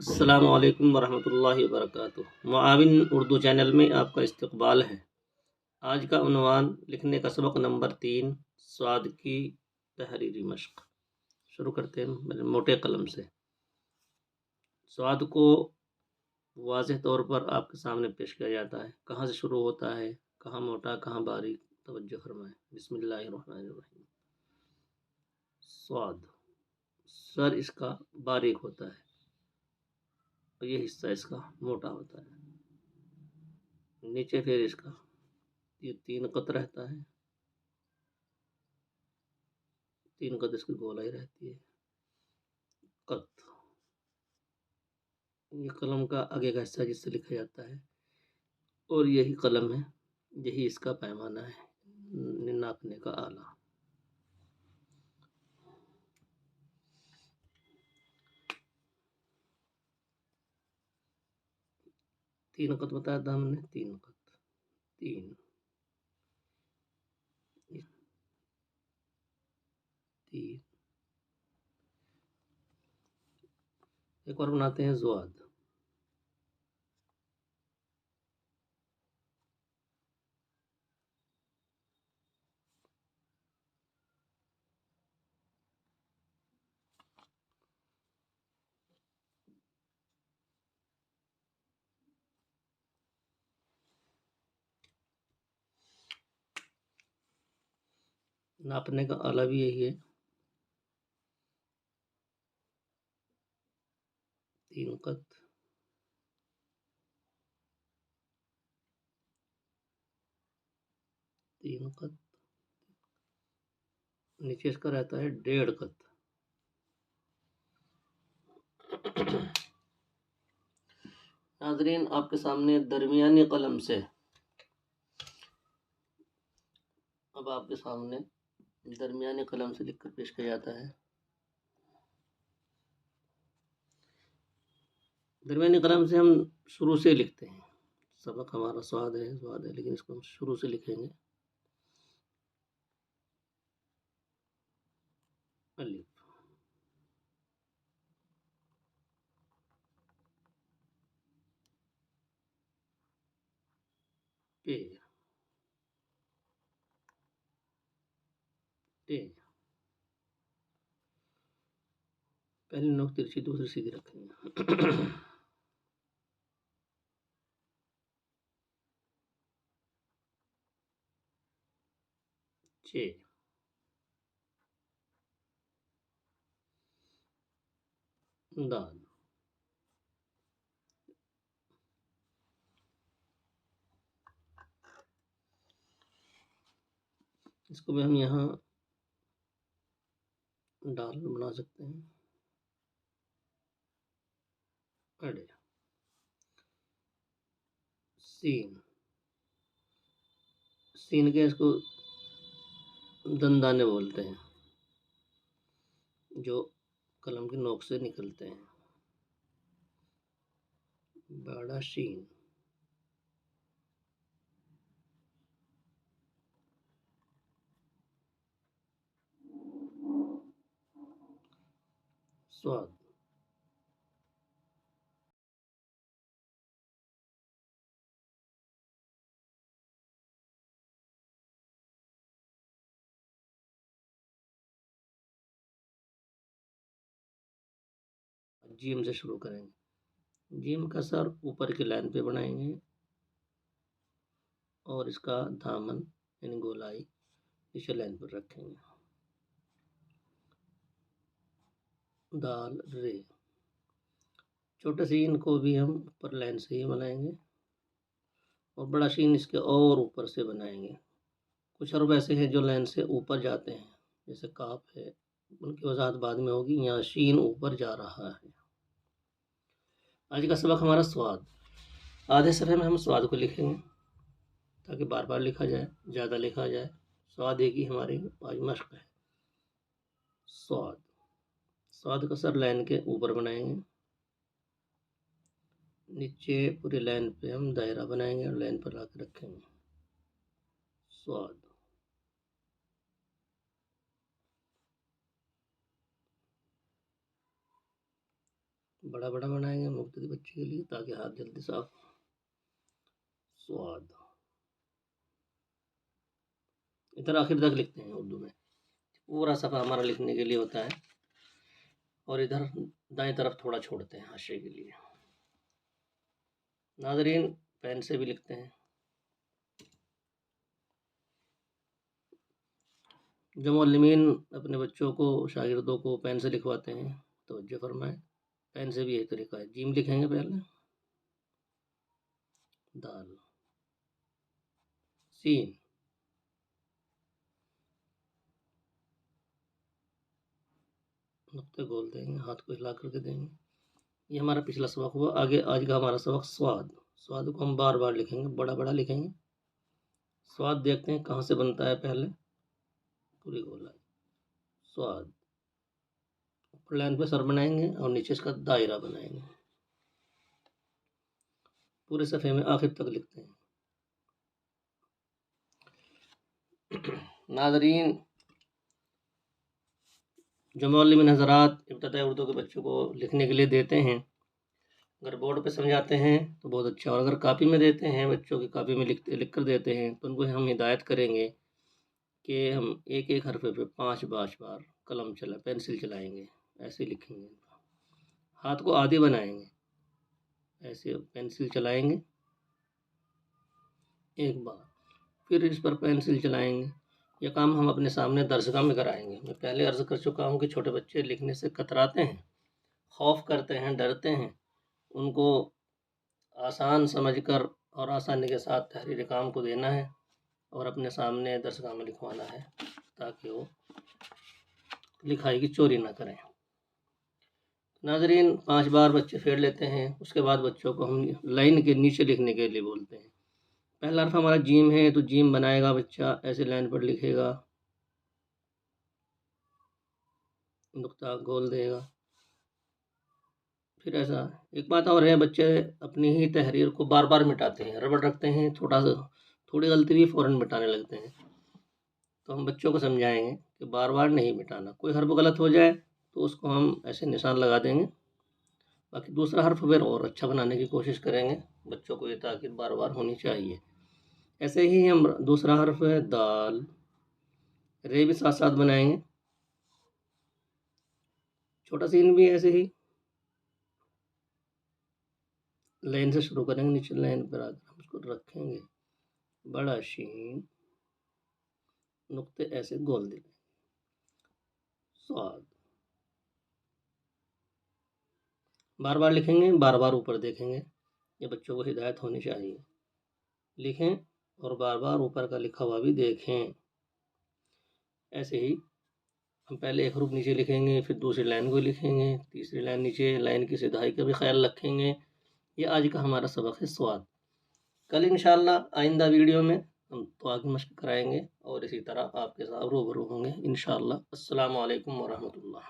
अस्सलामु अलैकुम वरहमतुल्लाहि वबरकातुहू। मुआविन उर्दू चैनल में आपका इस्तकबाल है। आज का उन्वान लिखने का सबक नंबर 3, स्वाद की तहरीरी मश्क। शुरू करते हैं मेरे मोटे कलम से। स्वाद को वाज़ेह तौर पर आपके सामने पेश किया जाता है। कहाँ से शुरू होता है, कहाँ मोटा, कहाँ बारीक, तवज्जो फरमाएं। बिस्मिल्लाहिर्रहमानिर्रहीम। स्वाद, सर इसका बारीक होता है और ये हिस्सा इसका मोटा होता है। नीचे फिर इसका ये 3 कत रहता है, 3 कत इसकी गोलाई रहती है। कत ये कलम का आगे का हिस्सा जिससे लिखा जाता है और यही कलम है, यही इसका पैमाना है नापने का आला। तीन कत बताया था हमने, 3 कत, 3 3। एक और बनाते हैं ज़ुआद। नापने का आला भी यही है, 3 कत, 3 कत। नीचे इसका रहता है 1.5 कत। नाज़रीन, आपके सामने दरमियानी कलम से अब आपके सामने दरमियानी कलम से लिखकर पेश किया जाता है। दरमियानी कलम से हम शुरू से लिखते हैं। सबक हमारा स्वाद है, लेकिन इसको हम शुरू से लिखेंगे। अलिफ, पे, टे। पहली नोक तिरछी, दूसरी सीधी रखेंगे। चे, दाल। इसको भी हम यहाँ डाल बना सकते हैं। अड़े, सीन, सीन के इसको दंदाने बोलते हैं, जो कलम की नोक से निकलते हैं। बड़ा शीन, स्वाद। जीम से शुरू करेंगे। जीम का सर ऊपर की लाइन पे बनाएंगे और इसका दामन यानी गोलाई नीचे लाइन पर रखेंगे। दाल, रे। छोटे सीन को भी हम ऊपर लाइन से ही बनाएंगे और बड़ा शीन इसके और ऊपर से बनाएंगे। कुछ हर्फ ऐसे हैं जो लाइन से ऊपर जाते हैं, जैसे काफ है, उनकी वजाहत बाद में होगी। यहाँ शीन ऊपर जा रहा है। आज का सबक हमारा स्वाद। आधे सफ़े में हम स्वाद को लिखेंगे ताकि बार बार लिखा जाए, ज़्यादा लिखा जाए। स्वाद एक ही हमारी आज मश्क है। स्वाद, स्वाद का सर लाइन के ऊपर बनाएंगे, नीचे पूरी लाइन पे हम दायरा बनाएंगे और लाइन पर लाकर रखेंगे। स्वाद, बड़ा बड़ा बनाएंगे मुब्तदी बच्चे के लिए ताकि हाथ जल्दी साफ। स्वाद, इधर आखिर तक लिखते हैं उर्दू में, पूरा सफ़ा हमारा लिखने के लिए होता है, और इधर दाएं तरफ थोड़ा छोड़ते हैं हाशिए के लिए। नाज़रीन पेन से भी लिखते हैं। जो मुअल्लिमीन अपने बच्चों को, शागिर्दों को पेन से लिखवाते हैं, तवज्जो फरमाएं, पेन से भी यही तरीका है। जीम लिखेंगे पहले, दाल, सीन, नुक्ते खोल देंगे, हाथ को हिला करके देंगे। ये हमारा पिछला सबक हुआ। आगे आज का हमारा सबक स्वाद। स्वाद को हम बार बार लिखेंगे, बड़ा बड़ा लिखेंगे। स्वाद देखते हैं कहाँ से बनता है, पहले पूरी गोलाई स्वाद, ऊपर लाइन पे सर बनाएंगे और नीचे इसका दायरा बनाएंगे। पूरे सफ़े में आखिर तक लिखते हैं। नाज़रीन, जो मुअल्लिमीन हज़रात इब्तिदाई उर्दू के बच्चों को लिखने के लिए देते हैं, अगर बोर्ड पे समझाते हैं तो बहुत अच्छा, और अगर कापी में देते हैं, बच्चों की कापी में लिख कर देते हैं, तो उनको हम हिदायत करेंगे कि हम एक एक हरफ पे 5 बार कलम पेंसिल चलाएंगे, ऐसे लिखेंगे। हाथ को आधे बनाएंगे, ऐसे पेंसिल चलाएंगे एक बार, फिर इस पर पेंसिल चलाएंगे। ये काम हम अपने सामने दर्सगाह में कराएंगे। मैं पहले अर्ज़ कर चुका हूँ कि छोटे बच्चे लिखने से कतराते हैं, खौफ करते हैं, डरते हैं। उनको आसान समझकर और आसानी के साथ तहरीरी काम को देना है और अपने सामने दर्सगाह में लिखवाना है, ताकि वो लिखाई की चोरी ना करें। नाज़रीन 5 बार बच्चे फेर लेते हैं, उसके बाद बच्चों को हम लाइन के नीचे लिखने के लिए बोलते हैं। पहला हर्फ हमारा जीम है, तो जीम बनाएगा बच्चा, ऐसे लाइन पर लिखेगा, नुक्ता गोल देगा। फिर ऐसा एक बात और है, बच्चे अपनी ही तहरीर को बार बार मिटाते हैं, रबड़ रखते हैं, थोड़ी गलती भी फ़ौरन मिटाने लगते हैं। तो हम बच्चों को समझाएंगे कि बार बार नहीं मिटाना, कोई हर्फ गलत हो जाए तो उसको हम ऐसे निशान लगा देंगे, बाकी दूसरा हर्फ फिर और अच्छा बनाने की कोशिश करेंगे। बच्चों को ये ताकीद बार बार होनी चाहिए। ऐसे ही हम दूसरा हर्फ है दाल, रे भी साथ साथ बनाएंगे। छोटा सीन भी ऐसे ही लाइन से शुरू करेंगे, नीचे लाइन पर आकर हम उसको रखेंगे, बड़ा शीन, नुक्ते ऐसे गोल देंगे, स्वाद, बार बार लिखेंगे, बार बार ऊपर देखेंगे। ये बच्चों को हिदायत होनी चाहिए, लिखें और बार बार ऊपर का लिखा हुआ भी देखें। ऐसे ही हम पहले एक हरूफ नीचे लिखेंगे, फिर दूसरी लाइन को लिखेंगे, तीसरी लाइन नीचे, लाइन की सिधाई का भी ख्याल रखेंगे। ये आज का हमारा सबक है स्वाद। कल इंशाअल्लाह आइंदा वीडियो में हम तो आगे मशक कराएंगे और इसी तरह आपके साथ रूबरू होंगे इंशाअल्लाह। अस्सलामु अलैकुम वरहमतुल्लाह।